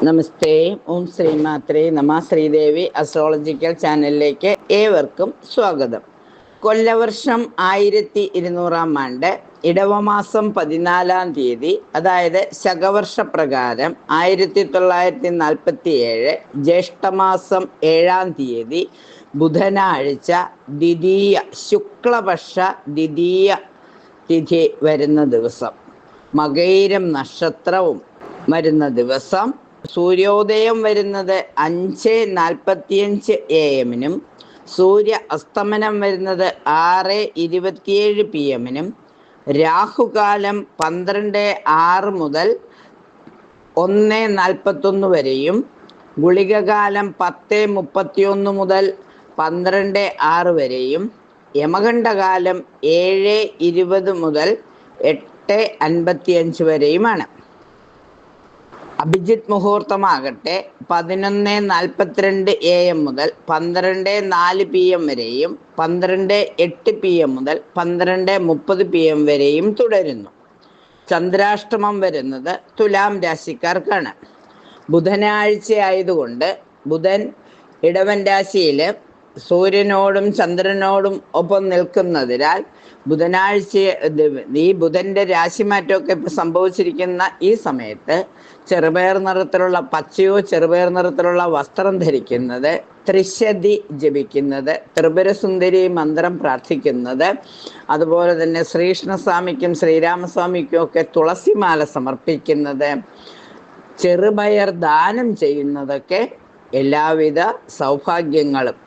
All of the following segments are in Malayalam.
നമസ്തേ. ഓം ശ്രീമാത്രേ നമ. ശ്രീദേവി അസ്ട്രോളജിക്കൽ ചാനലിലേക്ക് ഏവർക്കും സ്വാഗതം. കൊല്ലവർഷം 1200 ആണ്ട് ഇടവമാസം 14 തീയതി, അതായത് ശകവർഷ പ്രകാരം 1947 ജ്യേഷ്ഠമാസം 7 തീയതി ബുധനാഴ്ച ദ്വിതീയ ശുക്ലപക്ഷ ദ്വിതീയ തിഥി വരുന്ന ദിവസം, മകയിരം നക്ഷത്രവും വരുന്ന ദിവസം, സൂര്യോദയം വരുന്നത് 5:45 AM-നും സൂര്യ അസ്തമനം വരുന്നത് 6:27 PM-നും രാഹുകാലം 12:06 മുതൽ 1:41 വരെയും ഗുളികകാലം 10:31 മുതൽ 12:06 വരെയും യമകണ്ഠകാലം 7:20 മുതൽ 8:55 വരെയുമാണ്. അഭിജിത്ത് മുഹൂർത്തമാകട്ടെ 11:42 AM മുതൽ 12:04 PM വരെയും 12:08 PM മുതൽ 12:30 PM വരെയും തുടരുന്നു. ചന്ദ്രാഷ്ടമം വരുന്നത് തുലാം രാശിക്കാർക്കാണ്. ബുധനാഴ്ച ആയതുകൊണ്ട് ബുധൻ ഇടവൻ രാശിയിൽ സൂര്യനോടും ചന്ദ്രനോടും ഒപ്പം നിൽക്കുന്നതിനാൽ ബുധനാഴ്ച ഈ ബുധന്റെ രാശിമാറ്റമൊക്കെ ഇപ്പം സംഭവിച്ചിരിക്കുന്ന ഈ സമയത്ത് ചെറുപയർ നിറത്തിലുള്ള പച്ചയോ ചെറുപയർ നിറത്തിലുള്ള വസ്ത്രം ധരിക്കുന്നത്, ത്രിശതി ജപിക്കുന്നത്, ത്രിപുരസുന്ദരി മന്ത്രം പ്രാർത്ഥിക്കുന്നത്, അതുപോലെ തന്നെ ശ്രീകൃഷ്ണസ്വാമിക്കും ശ്രീരാമസ്വാമിക്കും ഒക്കെ തുളസിമാല സമർപ്പിക്കുന്നത്, ചെറുപയർ ദാനം ചെയ്യുന്നതൊക്കെ എല്ലാവിധ സൗഭാഗ്യങ്ങളും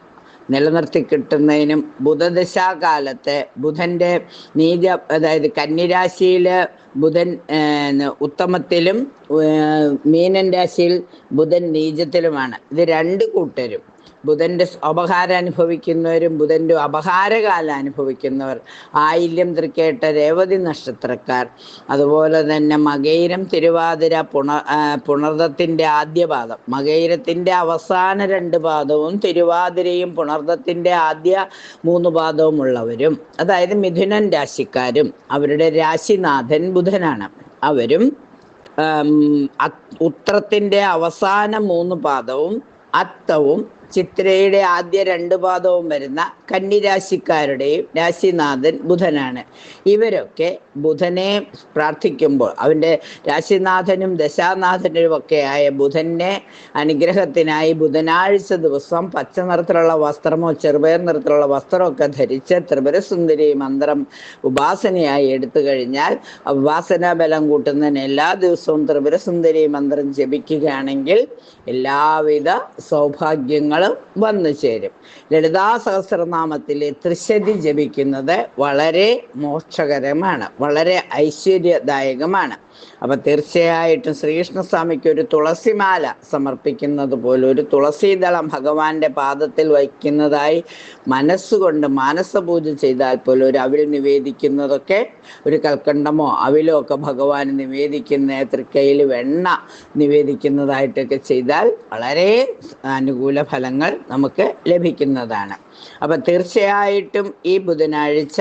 നിലനിർത്തി കിട്ടുന്നതിനും, ബുധദശാകാലത്ത് ബുധന്റെ നീച, അതായത് കന്നിരാശിയിൽ ബുധൻ ഉത്തമത്തിലും മീനൻ രാശിയിൽ ബുധൻ നീചത്തിലുമാണ്. ഇത് രണ്ട് കൂട്ടരും, ബുധന്റെ അപഹാരം അനുഭവിക്കുന്നവരും ബുധന്റെ അപഹാരകാലം അനുഭവിക്കുന്നവർ, ആയില്യം തൃക്കേട്ട രേവതി നക്ഷത്രക്കാർ, അതുപോലെ തന്നെ മകയിരം തിരുവാതിര പുണർദത്തിന്റെ ആദ്യ പാദം, മകയിരത്തിന്റെ അവസാന 2 പാദവും തിരുവാതിരയും പുണർദത്തിന്റെ ആദ്യ 3 പാദവും ഉള്ളവരും, അതായത് മിഥുനൻ രാശിക്കാരും അവരുടെ രാശിനാഥൻ ബുധനാണ്. അവരും ഉത്രത്തിന്റെ അവസാന 3 പാദവും അത്തവും ചിത്രയുടെ ആദ്യ 2 പാദവും വരുന്ന കന്നിരാശിക്കാരുടെയും രാശിനാഥൻ ബുധനാണ്. ഇവരൊക്കെ ബുധനെ പ്രാർത്ഥിക്കുമ്പോൾ അവൻ്റെ രാശിനാഥനും ദശാനാഥനും ഒക്കെ ആയ ബുധനെ അനുഗ്രഹത്തിനായി ബുധനാഴ്ച ദിവസം പച്ച നിറത്തിലുള്ള വസ്ത്രമോ ചെറുപയർ നിറത്തിലുള്ള വസ്ത്രമൊക്കെ ധരിച്ച് ത്രിപുരസുന്ദരി മന്ത്രം ഉപാസനയായി എടുത്തു കഴിഞ്ഞാൽ, ഉപാസനാ ബലം കൂട്ടുന്നതിന് എല്ലാ ദിവസവും ത്രിപുരസുന്ദരി മന്ത്രം ജപിക്കുകയാണെങ്കിൽ എല്ലാവിധ സൗഭാഗ്യങ്ങളും വന്നു ചേരും. ലളിതാ സഹസ്രനാമത്തിലെ ത്രിശതി ജപിക്കുന്നത് വളരെ മോക്ഷകരമാണ്, വളരെ ഐശ്വര്യദായകമാണ്. അപ്പൊ തീർച്ചയായിട്ടും ശ്രീകൃഷ്ണസ്വാമിക്ക് ഒരു തുളസിമാല സമർപ്പിക്കുന്നത് പോലെ ഒരു തുളസീദളം ഭഗവാന്റെ പാദത്തിൽ വയ്ക്കുന്നതായി മനസ്സുകൊണ്ട് മാനസപൂജ ചെയ്താൽ പോലും, ഒരു അവിൽ നിവേദിക്കുന്നതൊക്കെ, ഒരു കൽക്കണ്ടമോ അവിലോ ഒക്കെ ഭഗവാന് നിവേദിക്കുന്ന, തൃക്കൈയിൽ വെണ്ണ നിവേദിക്കുന്നതായിട്ടൊക്കെ ചെയ്താൽ വളരെ അനുകൂല ഫലങ്ങൾ നമുക്ക് ലഭിക്കുന്നതാണ്. അപ്പൊ തീർച്ചയായിട്ടും ഈ ബുധനാഴ്ച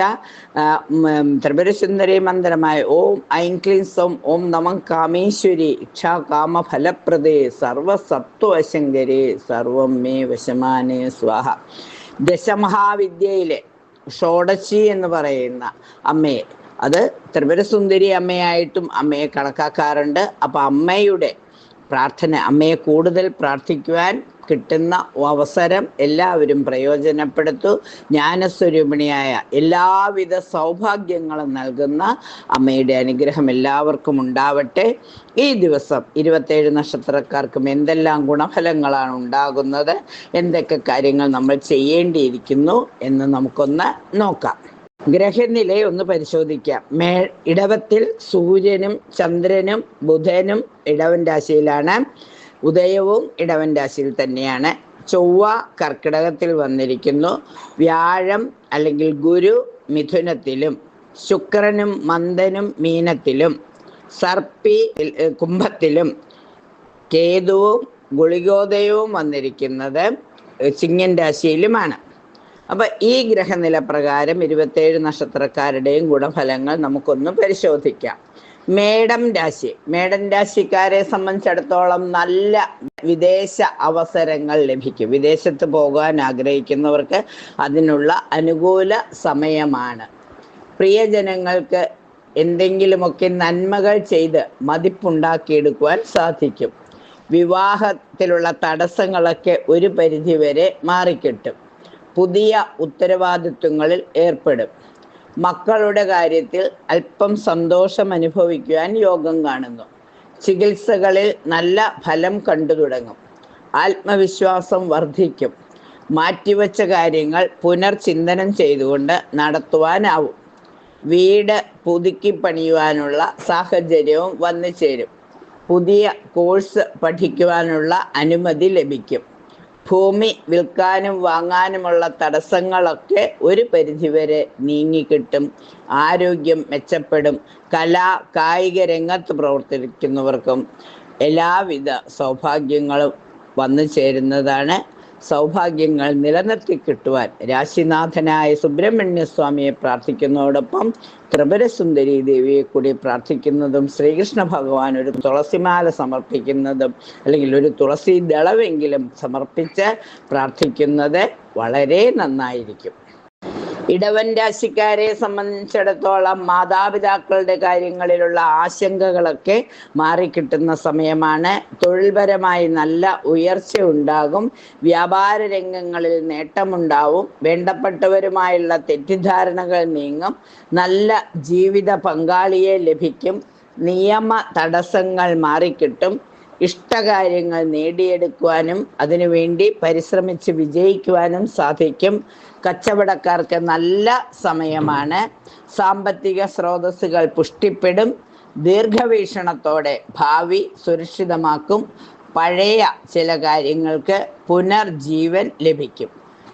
ത്രിപുരസുന്ദരി മന്ത്രമായ ഓം ഐം ക്ലീം സൗം ഓം നമഃ കാമേശ്വരി ഇച്ഛാ കാമ ഫലപ്രദേ സർവസത്വശങ്കരേ സർവം മേ വശമാനേ സ്വാഹ. ദശമഹാവിദ്യയിലെ ഷോഡശി എന്ന് പറയുന്ന അമ്മയെ, അത് ത്രിപുരസുന്ദരി അമ്മയായിട്ടും അമ്മയെ കണക്കാക്കാറുണ്ട്. അപ്പൊ അമ്മയുടെ പ്രാർത്ഥന, അമ്മയെ കൂടുതൽ പ്രാർത്ഥിക്കുവാൻ കിട്ടുന്ന അവസരം എല്ലാവരും പ്രയോജനപ്പെടുത്തു. ജ്ഞാനസ്വരൂപിണിയായ എല്ലാവിധ സൗഭാഗ്യങ്ങളും നൽകുന്ന അമ്മയുടെ അനുഗ്രഹം എല്ലാവർക്കും ഉണ്ടാവട്ടെ. ഈ ദിവസം 27 നക്ഷത്രക്കാർക്കും എന്തെല്ലാം ഗുണഫലങ്ങളാണ് ഉണ്ടാകുന്നത്, എന്തൊക്കെ കാര്യങ്ങൾ നമ്മൾ ചെയ്യേണ്ടിയിരിക്കുന്നു എന്ന് നമുക്കൊന്ന് നോക്കാം. ഗ്രഹനില ഒന്ന് പരിശോധിക്കാം. ഇടവത്തിൽ സൂര്യനും ചന്ദ്രനും ബുധനും ഇടവൻ രാശിയിലാണ്. ഉദയവും ഇടവൻ രാശിയിൽ തന്നെയാണ്. ചൊവ്വ കർക്കിടകത്തിൽ വന്നിരിക്കുന്നു. വ്യാഴം അല്ലെങ്കിൽ ഗുരു മിഥുനത്തിലും, ശുക്രനും മന്ദനും മീനത്തിലും, സർപ്പി കുംഭത്തിലും, കേതുവും ഗുളികോദയവും വന്നിരിക്കുന്നത് ചിങ്ങൻ രാശിയിലുമാണ്. അപ്പൊ ഈ ഗ്രഹനില പ്രകാരം 27 നക്ഷത്രക്കാരുടെയും ഗുണഫലങ്ങൾ നമുക്കൊന്ന് പരിശോധിക്കാം. മേടൻ രാശിക്കാരെ സംബന്ധിച്ചിടത്തോളം നല്ല വിദേശ അവസരങ്ങൾ ലഭിക്കും. വിദേശത്ത് പോകാൻ ആഗ്രഹിക്കുന്നവർക്ക് അതിനുള്ള അനുകൂല സമയമാണ്. പ്രിയജനങ്ങൾക്ക് എന്തെങ്കിലുമൊക്കെ നന്മകൾ ചെയ്ത് മതിപ്പുണ്ടാക്കിയെടുക്കുവാൻ സാധിക്കും. വിവാഹത്തിലുള്ള തടസ്സങ്ങളൊക്കെ ഒരു പരിധിവരെ മാറിക്കിട്ടും. പുതിയ ഉത്തരവാദിത്വങ്ങളിൽ ഏർപ്പെടും. മക്കളുടെ കാര്യത്തിൽ അല്പം സന്തോഷം അനുഭവിക്കുവാൻ യോഗം കാണുന്നു. ചികിത്സകളിൽ നല്ല ഫലം കണ്ടു തുടങ്ങും. ആത്മവിശ്വാസം വർദ്ധിക്കും. മാറ്റിവെച്ച കാര്യങ്ങൾ പുനർചിന്തനം ചെയ്തുകൊണ്ട് നടത്തുവാനാവും. വീട് പുതുക്കി പണിയുവാനുള്ള സാഹചര്യവും വന്നു ചേരും. പുതിയ കോഴ്സ് പഠിക്കുവാനുള്ള അനുമതി ലഭിക്കും. ഭൂമി വിൽക്കാനും വാങ്ങാനുമുള്ള തടസ്സങ്ങളൊക്കെ ഒരു പരിധിവരെ നീങ്ങിക്കിട്ടും. ആരോഗ്യം മെച്ചപ്പെടും. കായിക രംഗത്ത് പ്രവർത്തിക്കുന്നവർക്കും എല്ലാവിധ സൗഭാഗ്യങ്ങളും വന്നു ചേരുന്നതാണ്. സൗഭാഗ്യങ്ങൾ നിലനിർത്തി കിട്ടുവാൻ രാശിനാഥനായ സുബ്രഹ്മണ്യ സ്വാമിയെ പ്രാർത്ഥിക്കുന്നതോടൊപ്പം ത്രിപുരസുന്ദരി ദേവിയെ കൂടി പ്രാർത്ഥിക്കുന്നതും ശ്രീകൃഷ്ണ ഭഗവാൻ ഒരു തുളസിമാല സമർപ്പിക്കുന്നതും അല്ലെങ്കിൽ ഒരു തുളസി ദളവെങ്കിലും സമർപ്പിച്ച് പ്രാർത്ഥിക്കുന്നത് വളരെ നന്നായിരിക്കും. ഇടവൻ രാശിക്കാരെ സംബന്ധിച്ചിടത്തോളം മാതാപിതാക്കളുടെ കാര്യങ്ങളിലുള്ള ആശങ്കകളൊക്കെ മാറിക്കിട്ടുന്ന സമയമാണ്. തൊഴിൽപരമായി നല്ല ഉയർച്ച ഉണ്ടാകും. വ്യാപാര രംഗങ്ങളിൽ നേട്ടമുണ്ടാവും. വേണ്ടപ്പെട്ടവരുമായുള്ള തെറ്റിദ്ധാരണകൾ നീങ്ങും. നല്ല ജീവിത പങ്കാളിയെ ലഭിക്കും. നിയമ തടസ്സങ്ങൾ മാറിക്കിട്ടും. ഇഷ്ടകാര്യങ്ങൾ നേടിയെടുക്കുവാനും അതിനുവേണ്ടി പരിശ്രമിച്ച് വിജയിക്കുവാനും സാധിക്കും. കച്ചവടക്കാർക്ക് നല്ല സമയമാണ്. സാമ്പത്തിക സ്രോതസ്സുകൾ പുഷ്ടിപ്പെടും. ദീർഘവീക്ഷണത്തോടെ ഭാവി സുരക്ഷിതമാക്കും. പഴയ ചില കാര്യങ്ങൾക്ക് പുനർജീവൻ ലഭിക്കും.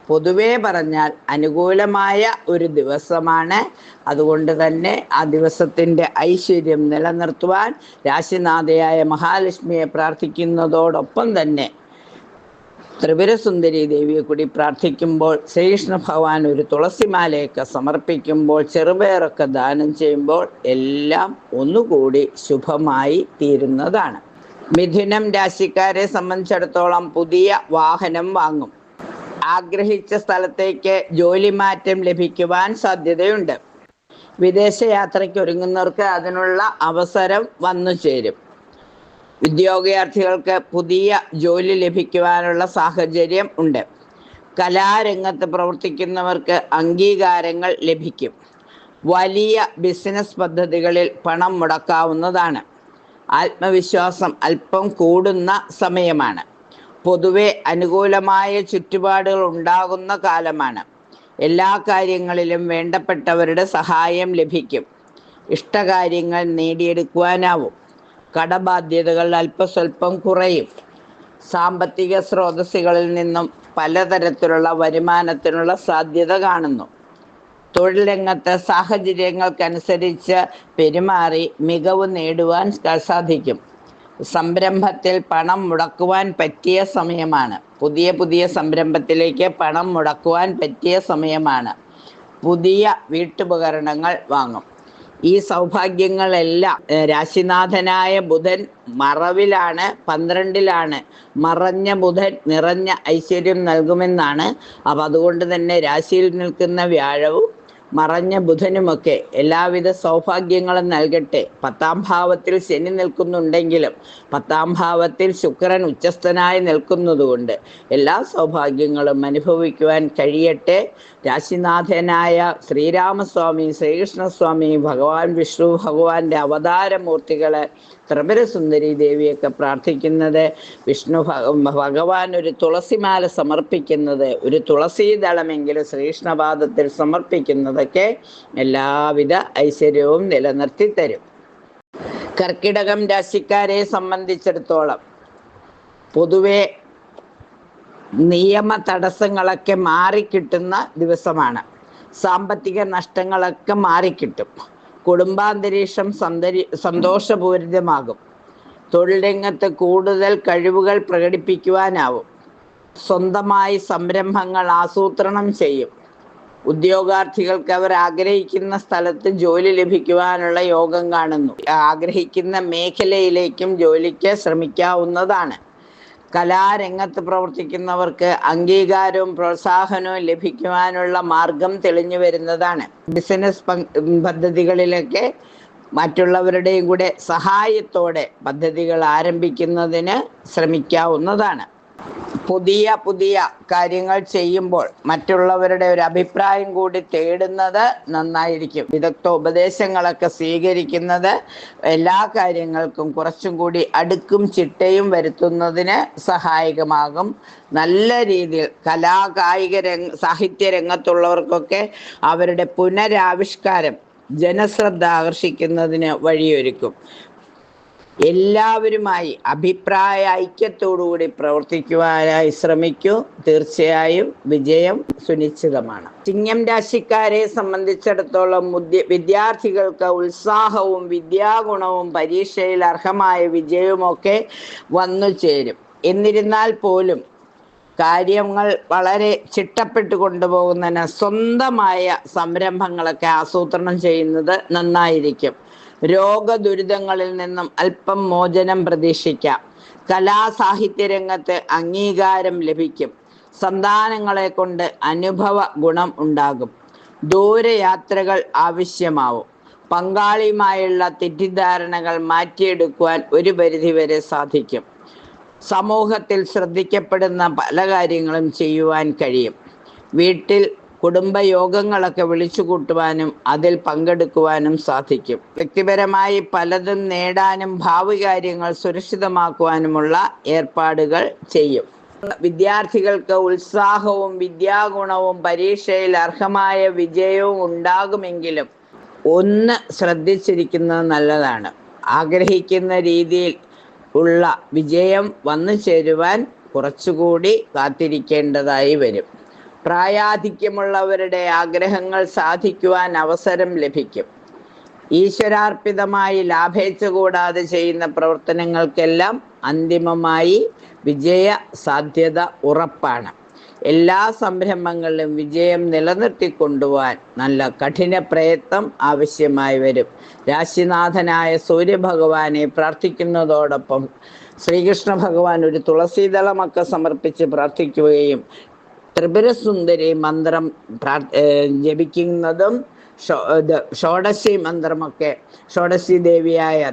പൊതുവെ പറഞ്ഞാൽ അനുകൂലമായ ഒരു ദിവസമാണ്. അതുകൊണ്ട് തന്നെ ആ ദിവസത്തിൻ്റെ ഐശ്വര്യം നിലനിർത്തുവാൻ രാശിനാഥയായ മഹാലക്ഷ്മിയെ പ്രാർത്ഥിക്കുന്നതോടൊപ്പം തന്നെ ത്രിപുരസുന്ദരി ദേവിയെ കൂടി പ്രാർത്ഥിക്കുമ്പോൾ, ശ്രീകൃഷ്ണ ഭഗവാൻ ഒരു തുളസിമാലയൊക്കെ സമർപ്പിക്കുമ്പോൾ, ചെറുപയറൊക്കെ ദാനം ചെയ്യുമ്പോൾ എല്ലാം ഒന്നുകൂടി ശുഭമായി തീരുന്നതാണ്. മിഥുനം രാശിക്കാരെ സംബന്ധിച്ചിടത്തോളം പുതിയ വാഹനം വാങ്ങും. ആഗ്രഹിച്ച സ്ഥലത്തേക്ക് ജോലി മാറ്റം ലഭിക്കുവാൻ സാധ്യതയുണ്ട്. വിദേശയാത്രയ്ക്ക് ഒരുങ്ങുന്നവർക്ക് അതിനുള്ള അവസരം വന്നു ചേരും. ഉദ്യോഗാർത്ഥികൾക്ക് പുതിയ ജോലി ലഭിക്കുവാനുള്ള സാഹചര്യം ഉണ്ട്. കലാരംഗത്ത് പ്രവർത്തിക്കുന്നവർക്ക് അംഗീകാരങ്ങൾ ലഭിക്കും. വലിയ ബിസിനസ് പദ്ധതികളിൽ പണം മുടക്കാവുന്നതാണ്. ആത്മവിശ്വാസം അല്പം കൂടുന്ന സമയമാണ്. പൊതുവെ അനുകൂലമായ ചുറ്റുപാടുകൾ ഉണ്ടാകുന്ന കാലമാണ്. എല്ലാ കാര്യങ്ങളിലും വേണ്ടപ്പെട്ടവരുടെ സഹായം ലഭിക്കും. ഇഷ്ടകാര്യങ്ങൾ നേടിയെടുക്കുവാനാവും. കടബാധ്യതകൾ അല്പസ്വല്പം കുറയും. സാമ്പത്തിക സ്രോതസ്സുകളിൽ നിന്നും പലതരത്തിലുള്ള വരുമാനത്തിനുള്ള സാധ്യത കാണുന്നു. തൊഴിൽ രംഗത്ത് സാഹചര്യങ്ങൾക്കനുസരിച്ച് പെരുമാറി മികവ് നേടുവാൻ സാധിക്കും. സംരംഭത്തിൽ പണം മുടക്കുവാൻ പറ്റിയ സമയമാണ്. പുതിയ സംരംഭത്തിലേക്ക് പണം മുടക്കുവാൻ പറ്റിയ സമയമാണ്. പുതിയ വീട്ടുപകരണങ്ങൾ വാങ്ങും. ഈ സൗഭാഗ്യങ്ങളെല്ലാം രാശിനാഥനായ ബുധൻ മറവിലാണ്, 12ലാണ്. മറഞ്ഞ ബുധൻ നിറഞ്ഞ ഐശ്വര്യം നൽകുമെന്നാണ്. അപ്പം അതുകൊണ്ട് തന്നെ രാശിയിൽ നിൽക്കുന്ന വ്യാഴവും മറഞ്ഞ ബുധനുമൊക്കെ എല്ലാവിധ സൗഭാഗ്യങ്ങളും നൽകട്ടെ. 10ാം ഭാവത്തിൽ ശനി നിൽക്കുന്നുണ്ടെങ്കിലും 10ാം ഭാവത്തിൽ ശുക്രൻ ഉച്ചസ്ഥനായി നിൽക്കുന്നതുകൊണ്ട് എല്ലാ സൗഭാഗ്യങ്ങളും അനുഭവിക്കുവാൻ കഴിയട്ടെ. രാശിനാഥനായ ശ്രീരാമസ്വാമി, ശ്രീകൃഷ്ണസ്വാമി, ഭഗവാൻ വിഷ്ണു ഭഗവാന്റെ അവതാരമൂർത്തികളെ ത്രിപുരസുന്ദരി ദേവിയൊക്കെ പ്രാർത്ഥിക്കുന്നത്, വിഷ്ണു ഭഗവാൻ ഒരു തുളസിമാല സമർപ്പിക്കുന്നത്, ഒരു തുളസീദളമെങ്കിലും ശ്രീകൃഷ്ണപാദത്തിൽ സമർപ്പിക്കുന്നതൊക്കെ എല്ലാവിധ ഐശ്വര്യവും നിലനിർത്തി തരും. കർക്കിടകം രാശിക്കാരെ സംബന്ധിച്ചിടത്തോളം പൊതുവെ നിയമ തടസ്സങ്ങളൊക്കെ മാറിക്കിട്ടുന്ന ദിവസമാണ്. സാമ്പത്തിക നഷ്ടങ്ങളൊക്കെ മാറിക്കിട്ടും. കുടുംബാന്തരീക്ഷം സന്തോഷപൂരിതമാകും. തൊഴിൽ രംഗത്ത് കൂടുതൽ കഴിവുകൾ പ്രകടിപ്പിക്കുവാനാവും. സ്വന്തമായി സംരംഭങ്ങൾ ആസൂത്രണം ചെയ്യും. ഉദ്യോഗാർത്ഥികൾക്ക് അവർ ആഗ്രഹിക്കുന്ന സ്ഥലത്ത് ജോലി ലഭിക്കുവാനുള്ള യോഗം കാണുന്നു. ആഗ്രഹിക്കുന്ന മേഖലയിലേക്കും ജോലിക്ക് ശ്രമിക്കാവുന്നതാണ്. കലാരംഗത്ത് പ്രവർത്തിക്കുന്നവർക്ക് അംഗീകാരവും പ്രോത്സാഹനവും ലഭിക്കുവാനുള്ള മാർഗം തെളിഞ്ഞു വരുന്നതാണ്. ബിസിനസ് പദ്ധതികളിലൊക്കെ മറ്റുള്ളവരുടെയും കൂടെ സഹായത്തോടെ പദ്ധതികൾ ആരംഭിക്കുന്നതിന് ശ്രമിക്കാവുന്നതാണ്. പുതിയ പുതിയ കാര്യങ്ങൾ ചെയ്യുമ്പോൾ മറ്റുള്ളവരുടെ ഒരു അഭിപ്രായം കൂടി തേടുന്നത് നന്നായിരിക്കും. വിദഗ്ധ ഉപദേശങ്ങളൊക്കെ സ്വീകരിക്കുന്നത് എല്ലാ കാര്യങ്ങൾക്കും കുറച്ചും കൂടി അടുക്കും ചിട്ടയും വരുത്തുന്നതിന് സഹായകമാകും. നല്ല രീതിയിൽ കായിക സാഹിത്യ രംഗത്തുള്ളവർക്കൊക്കെ അവരുടെ പുനരാവിഷ്കാരം ജനശ്രദ്ധ ആകർഷിക്കുന്നതിന് വഴിയൊരുക്കും. എല്ലാവരുമായി അഭിപ്രായ ഐക്യത്തോടുകൂടി പ്രവർത്തിക്കുവാനായി ശ്രമിക്കൂ. തീർച്ചയായും വിജയം സുനിശ്ചിതമാണ്. ചിങ്ങം രാശിക്കാരെ സംബന്ധിച്ചിടത്തോളം വിദ്യാർത്ഥികൾക്ക് ഉത്സാഹവും വിദ്യാഗുണവും പരീക്ഷയിൽ അർഹമായ വിജയവുമൊക്കെ വന്നു ചേരും. എന്നിരുന്നാൽ പോലും കാര്യങ്ങൾ വളരെ ചിട്ടപ്പെട്ട് കൊണ്ടുപോകുന്നതിന് സ്വന്തമായ സംരംഭങ്ങളൊക്കെ ആസൂത്രണം ചെയ്യുന്നത് നന്നായിരിക്കും. രോഗദുരിതങ്ങളിൽ നിന്നും അല്പം മോചനം പ്രതീക്ഷിക്കാം. കലാസാഹിത്യ രംഗത്ത് അംഗീകാരം ലഭിക്കും. സന്താനങ്ങളെ കൊണ്ട് അനുഭവ ഗുണം ഉണ്ടാകും. ദൂരയാത്രകൾ ആവശ്യമാവും. പങ്കാളിയുമായുള്ള തെറ്റിദ്ധാരണകൾ മാറ്റിയെടുക്കുവാൻ ഒരു പരിധിവരെ സാധിക്കും. സമൂഹത്തിൽ ശ്രദ്ധിക്കപ്പെടുന്ന പല കാര്യങ്ങളും ചെയ്യുവാൻ കഴിയും. വീട്ടിൽ കുടുംബയോഗങ്ങളൊക്കെ വിളിച്ചു കൂട്ടുവാനും അതിൽ പങ്കെടുക്കുവാനും സാധിക്കും. വ്യക്തിപരമായി പലതും നേടാനും ഭാവി കാര്യങ്ങൾ സുരക്ഷിതമാക്കുവാനുമുള്ള ഏർപ്പാടുകൾ ചെയ്യും. വിദ്യാർത്ഥികൾക്ക് ഉത്സാഹവും വിദ്യാഗുണവും പരീക്ഷയിൽ അർഹമായ വിജയവും ഉണ്ടാകുമെങ്കിലും ഒന്ന് ശ്രദ്ധിച്ചിരിക്കുന്നത് നല്ലതാണ്. ആഗ്രഹിക്കുന്ന രീതിയിൽ ഉള്ള വിജയം വന്നു ചേരുവാൻ കുറച്ചുകൂടി കാത്തിരിക്കേണ്ടതായി വരും. പ്രായാധിക്യമുള്ളവരുടെ ആഗ്രഹങ്ങൾ സാധിക്കുവാൻ അവസരം ലഭിക്കും. ഈശ്വരാർപ്പിതമായി ലാഭേച്ഛ കൂടാതെ ചെയ്യുന്ന പ്രവർത്തനങ്ങൾക്കെല്ലാം അന്തിമമായി വിജയ സാധ്യത ഉറപ്പാണ്. എല്ലാ സംരംഭങ്ങളിലും വിജയം നിലനിർത്തിക്കൊണ്ടുപോകാൻ നല്ല കഠിന പ്രയത്നം ആവശ്യമായി വരും. രാശിനാഥനായ സൂര്യഭഗവാനെ പ്രാർത്ഥിക്കുന്നതോടൊപ്പം ശ്രീകൃഷ്ണ ഭഗവാൻ ഒരു തുളസീദളമൊക്കെ സമർപ്പിച്ച് പ്രാർത്ഥിക്കുകയും ത്രിപുരസുന്ദരി മന്ത്രം ജപിക്കുന്നതും ഷോഡശി മന്ത്രമൊക്കെ ഷോഡശി ദേവിയായ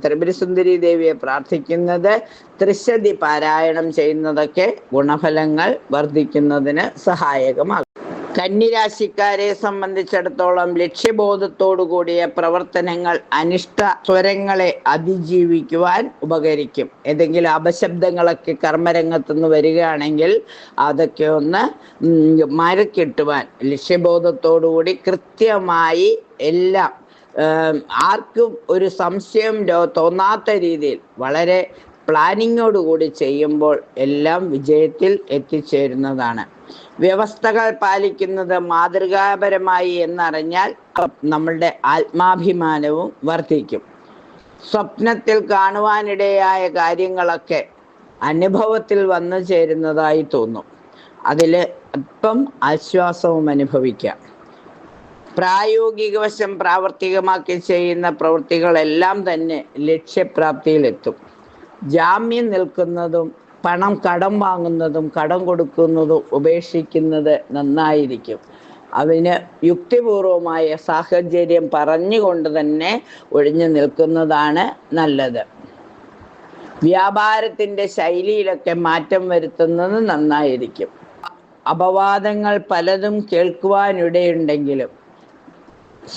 ത്രിപുരസുന്ദരി ദേവിയെ പ്രാർത്ഥിക്കുന്നത്, ത്രിശതി പാരായണം ചെയ്യുന്നതൊക്കെ ഗുണഫലങ്ങൾ വർദ്ധിക്കുന്നതിന് സഹായകമാകും. കന്നിരാശിക്കാരെ സംബന്ധിച്ചിടത്തോളം ലക്ഷ്യബോധത്തോടു കൂടിയ പ്രവർത്തനങ്ങൾ അനിഷ്ട സ്വരങ്ങളെ അതിജീവിക്കുവാൻ ഉപകരിക്കും. ഏതെങ്കിലും അപശബ്ദങ്ങളൊക്കെ കർമ്മരംഗത്തുനിന്ന് വരികയാണെങ്കിൽ അതൊക്കെ ഒന്ന് മരക്കിട്ടുവാൻ ലക്ഷ്യബോധത്തോടുകൂടി കൃത്യമായി എല്ലാം ആർക്കും ഒരു സംശയം തോന്നാത്ത രീതിയിൽ വളരെ പ്ലാനിങ്ങോടുകൂടി ചെയ്യുമ്പോൾ എല്ലാം വിജയത്തിൽ എത്തിച്ചേരുന്നതാണ്. വ്യവസ്ഥകൾ പാലിക്കുന്നത് മാതൃകാപരമായി എന്നറിഞ്ഞാൽ നമ്മളുടെ ആത്മാഭിമാനവും വർദ്ധിക്കും. സ്വപ്നത്തിൽ കാണുവാനിടയായ കാര്യങ്ങളൊക്കെ അനുഭവത്തിൽ വന്നു ചേരുന്നതായി തോന്നും. അതിൽ അല്പം ആശ്വാസവും അനുഭവിക്കാം. പ്രായോഗിക വശം പ്രാവർത്തികമാക്കി ചെയ്യുന്ന പ്രവൃത്തികളെല്ലാം തന്നെ ലക്ഷ്യപ്രാപ്തിയിലെത്തും. ജാമ്യം നിൽക്കുന്നതും പണം കടം വാങ്ങുന്നതും കടം കൊടുക്കുന്നതും ഉപേക്ഷിക്കുന്നത് നന്നായിരിക്കും. അതിന് യുക്തിപൂർവമായ സാഹചര്യം പറഞ്ഞുകൊണ്ട് തന്നെ ഒഴിഞ്ഞു നിൽക്കുന്നതാണ് നല്ലത്. വ്യാപാരത്തിൻ്റെ ശൈലിയിലൊക്കെ മാറ്റം വരുത്തുന്നത് നന്നായിരിക്കും. അപവാദങ്ങൾ പലതും കേൾക്കുവാനിടയുണ്ടെങ്കിലും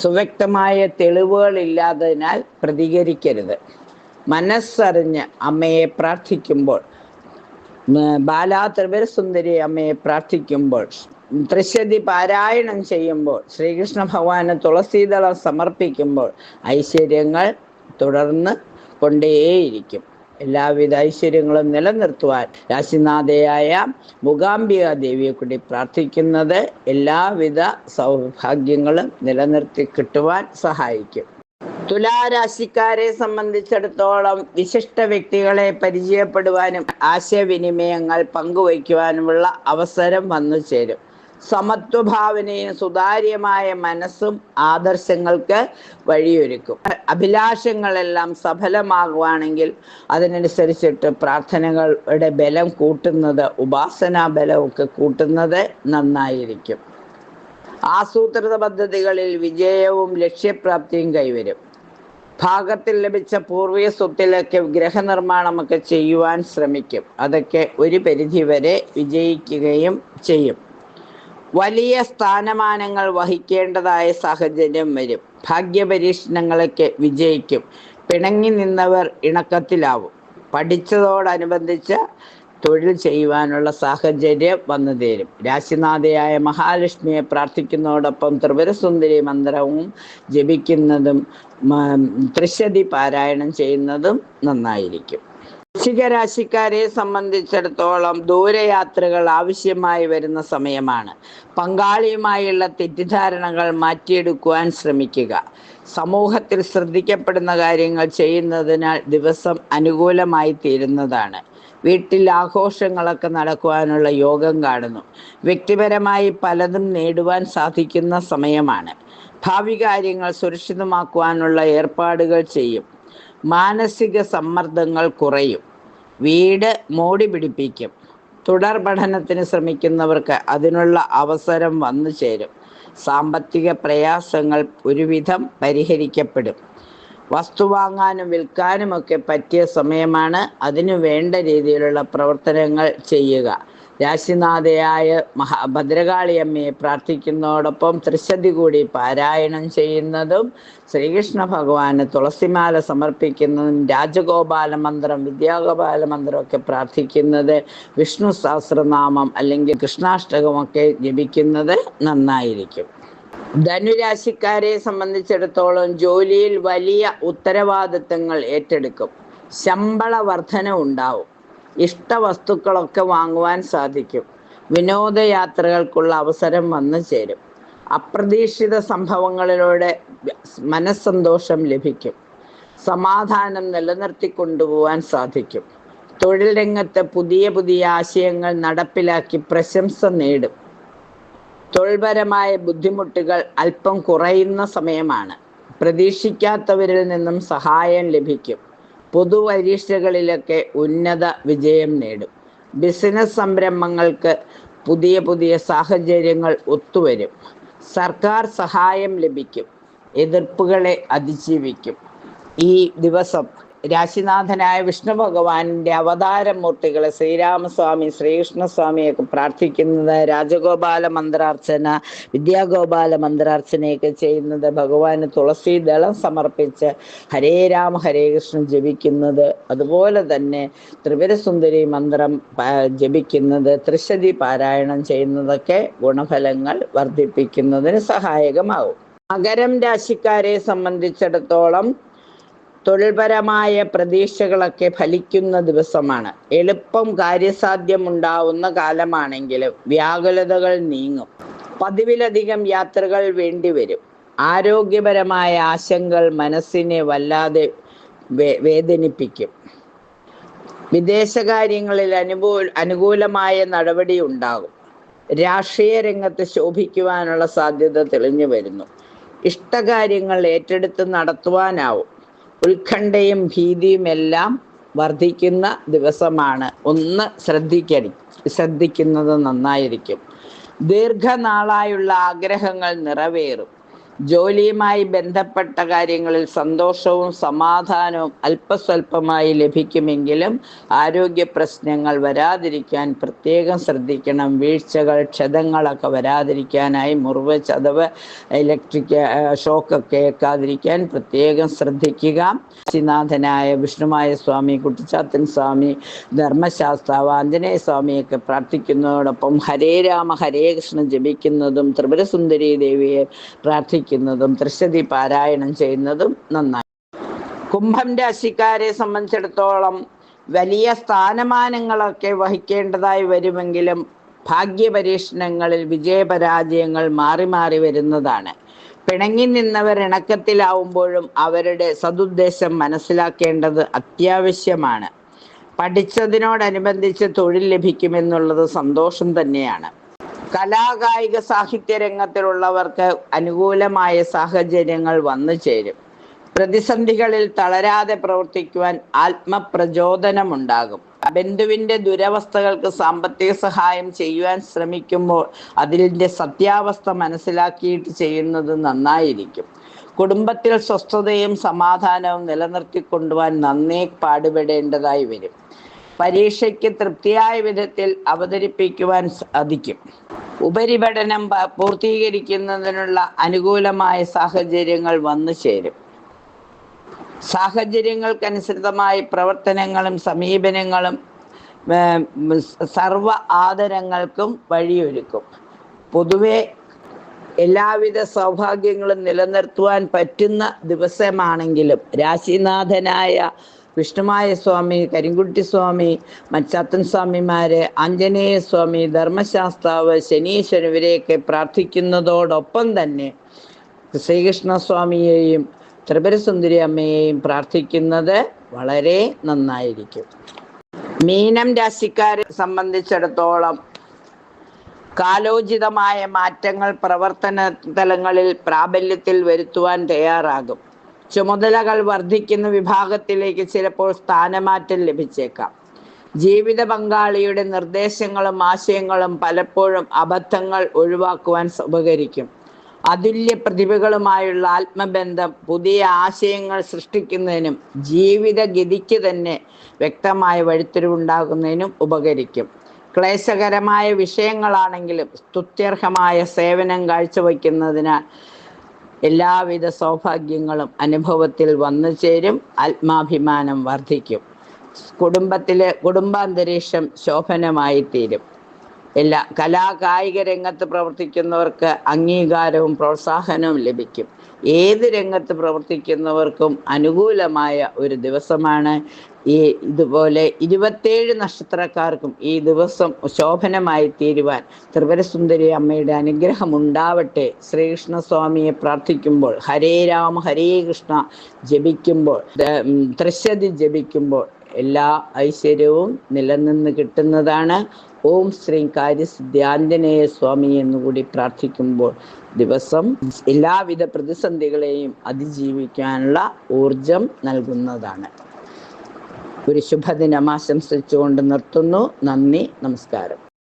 സുവ്യക്തമായ തെളിവുകളില്ലാത്തതിനാൽ പ്രതികരിക്കരുത്. മനസ്സറിഞ്ഞ് അമ്മയെ പ്രാർത്ഥിക്കുമ്പോൾ, ബാലാ ത്രിപുരസുന്ദരി അമ്മയെ പ്രാർത്ഥിക്കുമ്പോൾ, ത്രിശതി പാരായണം ചെയ്യുമ്പോൾ, ശ്രീകൃഷ്ണ ഭഗവാന് തുളസീദളം സമർപ്പിക്കുമ്പോൾ ഐശ്വര്യങ്ങൾ തുടർന്ന് കൊണ്ടേയിരിക്കും. എല്ലാവിധ ഐശ്വര്യങ്ങളും നിലനിർത്തുവാൻ രാശിനാഥയായ മൂകാംബിക ദേവിയെ കൂടി പ്രാർത്ഥിക്കുന്നത് എല്ലാവിധ സൗഭാഗ്യങ്ങളും നിലനിർത്തി കിട്ടുവാൻ സഹായിക്കും. തുലാരാശിക്കാരെ സംബന്ധിച്ചിടത്തോളം വിശിഷ്ട വ്യക്തികളെ പരിചയപ്പെടുവാനും ആശയവിനിമയങ്ങൾ പങ്കുവയ്ക്കുവാനുമുള്ള അവസരം വന്നു ചേരും. സമത്വഭാവനയും സുതാര്യമായ മനസ്സും ആദർശങ്ങൾക്ക് വഴിയൊരുക്കും. അഭിലാഷങ്ങളെല്ലാം സഫലമാകുവാണെങ്കിൽ അതിനനുസരിച്ചിട്ട് പ്രാർത്ഥനകളുടെ ബലം കൂട്ടുന്നത്, ഉപാസനാ ബലമൊക്കെ കൂട്ടുന്നത് നന്നായിരിക്കും. ആസൂത്രിത പദ്ധതികളിൽ വിജയവും ലക്ഷ്യപ്രാപ്തിയും കൈവരും. ഭാഗത്തിൽ ലഭിച്ച പൂർവീയ സ്വത്തിലൊക്കെ ഗൃഹനിർമ്മാണമൊക്കെ ചെയ്യുവാൻ ശ്രമിക്കും. അതൊക്കെ ഒരു പരിധിവരെ വിജയിക്കുകയും ചെയ്യും. വലിയ സ്ഥാനമാനങ്ങൾ വഹിക്കേണ്ടതായ സാഹചര്യം വരും. ഭാഗ്യപരീക്ഷണങ്ങളൊക്കെ വിജയിക്കും. പിണങ്ങി നിന്നവർ ഇണക്കത്തിലാവും. പഠിച്ചതോടനുബന്ധിച്ച് തൊഴിൽ ചെയ്യുവാനുള്ള സാഹചര്യം വന്നു തരും. രാശിനാഥയായ മഹാലക്ഷ്മിയെ പ്രാർത്ഥിക്കുന്നതോടൊപ്പം ത്രിപുരസുന്ദരി മന്ത്രവും ജപിക്കുന്നതും ത്രിശതി പാരായണം ചെയ്യുന്നതും നന്നായിരിക്കും. വൃശ്ചിക രാശിക്കാരെ സംബന്ധിച്ചിടത്തോളം ദൂരയാത്രകൾ ആവശ്യമായി വരുന്ന സമയമാണ്. പങ്കാളിയുമായുള്ള തെറ്റിദ്ധാരണകൾ മാറ്റിയെടുക്കുവാൻ ശ്രമിക്കുക. സമൂഹത്തിൽ ശ്രദ്ധിക്കപ്പെടുന്ന കാര്യങ്ങൾ ചെയ്യുന്നതിനാൽ ദിവസം അനുകൂലമായി തീരുന്നതാണ്. വീട്ടിൽ ആഘോഷങ്ങളൊക്കെ നടക്കുവാനുള്ള യോഗം കാണുന്നു. വ്യക്തിപരമായി പലതും നേടുവാൻ സാധിക്കുന്ന സമയമാണ്. ഭാവി കാര്യങ്ങൾ സുരക്ഷിതമാക്കുവാനുള്ള ഏർപ്പാടുകൾ ചെയ്യും. മാനസിക സമ്മർദ്ദങ്ങൾ കുറയും. വീട് മോടി പിടിപ്പിക്കും. തുടർ പഠനത്തിന് ശ്രമിക്കുന്നവർക്ക് അതിനുള്ള അവസരം വന്നു ചേരും. സാമ്പത്തിക പ്രയാസങ്ങൾ ഒരുവിധം പരിഹരിക്കപ്പെടും. വസ്തു വാങ്ങാനും വിൽക്കാനുമൊക്കെ പറ്റിയ സമയമാണ്. അതിനു വേണ്ട രീതിയിലുള്ള പ്രവർത്തനങ്ങൾ ചെയ്യുക. രാശിനാഥയായ ഭദ്രകാളിയമ്മയെ പ്രാർത്ഥിക്കുന്നതോടൊപ്പം ത്രിശതി കൂടി പാരായണം ചെയ്യുന്നതും ശ്രീകൃഷ്ണ ഭഗവാന് തുളസിമാല സമർപ്പിക്കുന്നതും രാജഗോപാല മന്ത്രം, വിദ്യാഗോപാല മന്ത്രമൊക്കെ പ്രാർത്ഥിക്കുന്നത്, വിഷ്ണു സഹസ്രനാമം അല്ലെങ്കിൽ കൃഷ്ണാഷ്ടകമൊക്കെ ജപിക്കുന്നത് നന്നായിരിക്കും. ധനുരാശിക്കാരെ സംബന്ധിച്ചിടത്തോളം ജോലിയിൽ വലിയ ഉത്തരവാദിത്തങ്ങൾ ഏറ്റെടുക്കും. ശമ്പള വർധന ഉണ്ടാവും. ഇഷ്ടവസ്തുക്കളൊക്കെ വാങ്ങുവാൻ സാധിക്കും. വിനോദയാത്രകൾക്കുള്ള അവസരം വന്നു ചേരും. അപ്രതീക്ഷിത സംഭവങ്ങളിലൂടെ മനസ്സന്തോഷം ലഭിക്കും. സമാധാനം നിലനിർത്തിക്കൊണ്ടുപോകാൻ സാധിക്കും. തൊഴിൽ രംഗത്ത് പുതിയ പുതിയ ആശയങ്ങൾ നടപ്പിലാക്കി പ്രശംസ നേടും. തൊഴിൽപരമായ ബുദ്ധിമുട്ടുകൾ അല്പം കുറയുന്ന സമയമാണ്. പ്രതീക്ഷിക്കാത്തവരിൽ നിന്നും സഹായം ലഭിക്കും. പൊതുപരീക്ഷകളിലൊക്കെ ഉന്നത വിജയം നേടും. ബിസിനസ് സംരംഭങ്ങൾക്ക് പുതിയ പുതിയ സാഹചര്യങ്ങൾ ഒത്തുവരും. സർക്കാർ സഹായം ലഭിക്കും. എതിർപ്പുകളെ അതിജീവിക്കും. ഈ ദിവസം രാശിനാഥനായ വിഷ്ണു ഭഗവാന്റെ അവതാരമൂർത്തികളെ ശ്രീരാമസ്വാമി, ശ്രീകൃഷ്ണസ്വാമിയൊക്കെ പ്രാർത്ഥിക്കുന്നത്, രാജഗോപാല മന്ത്രാർച്ചന, വിദ്യാഗോപാല മന്ത്രാർച്ചനയൊക്കെ ചെയ്യുന്നത്, ഭഗവാന് തുളസി ദളം സമർപ്പിച്ച് ഹരേ രാമ ഹരേ കൃഷ്ണൻ ജപിക്കുന്നത്, അതുപോലെ തന്നെ ത്രിപുരസുന്ദരി മന്ത്രം ജപിക്കുന്നത്, ത്രിശതി പാരായണം ചെയ്യുന്നതൊക്കെ ഗുണഫലങ്ങൾ വർദ്ധിപ്പിക്കുന്നതിന് സഹായകമാവും. മകരം രാശിക്കാരെ സംബന്ധിച്ചിടത്തോളം തൊഴിൽപരമായ പ്രതീക്ഷകളൊക്കെ ഫലിക്കുന്ന ദിവസമാണ്. എളുപ്പം കാര്യസാധ്യമുണ്ടാവുന്ന കാലമാണെങ്കിലും വ്യാകുലതകൾ നീങ്ങും. പതിവിലധികം യാത്രകൾ വേണ്ടിവരും. ആരോഗ്യപരമായ ആശങ്കകൾ മനസ്സിനെ വല്ലാതെ വേദനിപ്പിക്കും. വിദേശകാര്യങ്ങളിൽ അനുകൂലമായ നടപടി ഉണ്ടാകും. രാഷ്ട്രീയ രംഗത്ത് ശോഭിക്കുവാനുള്ള സാധ്യത തെളിഞ്ഞു വരുന്നു. ഇഷ്ടകാര്യങ്ങൾ ഏറ്റെടുത്ത് നടത്തുവാനാവും. ഉത്കണ്ഠയും ഭീതിയുമെല്ലാം വർദ്ധിക്കുന്ന ദിവസമാണ്. ഒന്ന് ശ്രദ്ധിക്കുന്നത് നന്നായിരിക്കും. ദീർഘനാളായുള്ള ആഗ്രഹങ്ങൾ നിറവേറും. ജോലിയുമായി ബന്ധപ്പെട്ട കാര്യങ്ങളിൽ സന്തോഷവും സമാധാനവും അല്പസ്വല്പമായി ലഭിക്കുമെങ്കിലും ആരോഗ്യ പ്രശ്നങ്ങൾ വരാതിരിക്കാൻ പ്രത്യേകം ശ്രദ്ധിക്കണം. വീഴ്ചകൾ, ക്ഷതങ്ങളൊക്കെ വരാതിരിക്കാനായി മുറിവ്, ചതവ്, ഇലക്ട്രിക് ഷോക്കൊക്കെ ഏൽക്കാതിരിക്കാൻ പ്രത്യേകം ശ്രദ്ധിക്കുക. ശ്രീനാഥനായ വിഷ്ണുമായ സ്വാമി, കുട്ടിച്ചാത്തൻ സ്വാമി, ധർമ്മശാസ്താവ്, ആഞ്ജനേയ സ്വാമിയൊക്കെ പ്രാർത്ഥിക്കുന്നതോടൊപ്പം ഹരേ രാമ ഹരേ കൃഷ്ണൻ ജപിക്കുന്നതും ത്രിപുരസുന്ദരി ദേവിയെ പ്രാർത്ഥിക്കുന്നതും ത്രിശതി പാരായണം ചെയ്യുന്നതും നന്നായി. കുംഭം രാശിക്കാരെ സംബന്ധിച്ചിടത്തോളം വലിയ സ്ഥാനമാനങ്ങളൊക്കെ വഹിക്കേണ്ടതായി വരുമെങ്കിലും ഭാഗ്യപരീക്ഷണങ്ങളിൽ വിജയപരാജയങ്ങൾ മാറി മാറി വരുന്നതാണ്. പിണങ്ങി നിന്നവർ ഇണക്കത്തിലാവുമ്പോഴും അവരുടെ സതുദ്ദേശം മനസ്സിലാക്കേണ്ടത് അത്യാവശ്യമാണ്. പഠിച്ചതിനോടനുബന്ധിച്ച് തൊഴിൽ ലഭിക്കുമെന്നുള്ളത് സന്തോഷം തന്നെയാണ്. കലാകായിക സാഹിത്യ രംഗത്തിലുള്ളവർക്ക് അനുകൂലമായ സാഹചര്യങ്ങൾ വന്നു ചേരും. പ്രതിസന്ധികളിൽ തളരാതെ പ്രവർത്തിക്കുവാൻ ആത്മപ്രചോദനമുണ്ടാകും. ബന്ധുവിന്റെ ദുരവസ്ഥകൾക്ക് സാമ്പത്തിക സഹായം ചെയ്യുവാൻ ശ്രമിക്കുമ്പോൾ അതിൻ്റെ സത്യാവസ്ഥ മനസ്സിലാക്കിയിട്ട് ചെയ്യുന്നത് നന്നായിരിക്കും. കുടുംബത്തിൽ സ്വസ്ഥതയും സമാധാനവും നിലനിർത്തിക്കൊണ്ടുപോകാൻ നന്നേ പാടുപെടേണ്ടതായി വരും. പരീക്ഷയ്ക്ക് തൃപ്തിയായ വിധത്തിൽ അവതരിപ്പിക്കുവാൻ സാധിക്കും. ഉപരിപഠനം പൂർത്തീകരിക്കുന്നതിനുള്ള അനുകൂലമായ സാഹചര്യങ്ങൾ വന്നു ചേരും. സാഹചര്യങ്ങൾക്കനുസൃതമായി പ്രവർത്തനങ്ങളും സമീപനങ്ങളും സർവ ആദരങ്ങൾക്കും വഴിയൊരുക്കും. പൊതുവെ എല്ലാവിധ സൗഭാഗ്യങ്ങളും നിലനിർത്തുവാൻ പറ്റുന്ന ദിവസമാണെങ്കിലും രാശിനാഥനായ വിഷ്ണുമായ സ്വാമി, കരിങ്കുട്ടി സ്വാമി, മച്ചാത്തൻ സ്വാമിമാര്, ആഞ്ജനേയ സ്വാമി, ധർമ്മശാസ്താവ്, ശനീശ്വരൻ ഇവരെയൊക്കെ പ്രാർത്ഥിക്കുന്നതോടൊപ്പം തന്നെ ശ്രീകൃഷ്ണസ്വാമിയെയും ത്രിപുരസുന്ദരി അമ്മയെയും പ്രാർത്ഥിക്കുന്നത് വളരെ നന്നായിരിക്കും. മീനം രാശിക്കാരെ സംബന്ധിച്ചിടത്തോളം കാലോചിതമായ മാറ്റങ്ങൾ പ്രവർത്തന തലങ്ങളിൽ പ്രാബല്യത്തിൽ വരുത്തുവാൻ തയ്യാറാകും. ചുമതലകൾ വർദ്ധിക്കുന്ന വിഭാഗത്തിലേക്ക് ചിലപ്പോൾ സ്ഥാനമാറ്റം ലഭിച്ചേക്കാം. ജീവിത പങ്കാളിയുടെ നിർദ്ദേശങ്ങളും ആശയങ്ങളും പലപ്പോഴും അബദ്ധങ്ങൾ ഒഴിവാക്കുവാൻ ഉപകരിക്കും. അതുല്യ പ്രതിഭകളുമായുള്ള ആത്മബന്ധം പുതിയ ആശയങ്ങൾ സൃഷ്ടിക്കുന്നതിനും ജീവിതഗതിക്ക് തന്നെ വ്യക്തമായ വഴിത്തിരിവുണ്ടാകുന്നതിനും ഉപകരിക്കും. ക്ലേശകരമായ വിഷയങ്ങളാണെങ്കിലും സ്തുത്യർഹമായ സേവനം കാഴ്ചവെക്കുന്നതിനാൽ എല്ലാവിധ സൗഭാഗ്യങ്ങളും അനുഭവത്തിൽ വന്നു ചേരും. ആത്മാഭിമാനം വർദ്ധിക്കും. കുടുംബാന്തരീക്ഷം ശോഭനമായി തീരും. എല്ലാ കലാകായിക രംഗത്ത് പ്രവർത്തിക്കുന്നവർക്ക് അംഗീകാരവും പ്രോത്സാഹനവും ലഭിക്കും. ഏത് രംഗത്ത് പ്രവർത്തിക്കുന്നവർക്കും അനുകൂലമായ ഒരു ദിവസമാണ്. ഇതുപോലെ 27 നക്ഷത്രക്കാർക്കും ഈ ദിവസം ശോഭനമായി തീരുവാൻ ത്രിപുരസുന്ദരി അമ്മയുടെ അനുഗ്രഹം ഉണ്ടാവട്ടെ. ശ്രീകൃഷ്ണസ്വാമിയെ പ്രാർത്ഥിക്കുമ്പോൾ ഹരേ രാമ ഹരേ കൃഷ്ണ ജപിക്കുമ്പോൾ, ത്രിശതി ജപിക്കുമ്പോൾ എല്ലാ ഐശ്വര്യവും നിലനിന്ന് കിട്ടുന്നതാണ്. ഓം ശ്രീ കാര്യസിദ്ധി ആഞ്ജനേയ സ്വാമി എന്നുകൂടി പ്രാർത്ഥിക്കുമ്പോൾ ദിവസം എല്ലാവിധ പ്രതിസന്ധികളെയും അതിജീവിക്കാനുള്ള ഊർജം നൽകുന്നതാണ്. ഒരു ശുഭദിനം ആശംസിച്ചുകൊണ്ട് നിർത്തുന്നു. നന്ദി, നമസ്കാരം.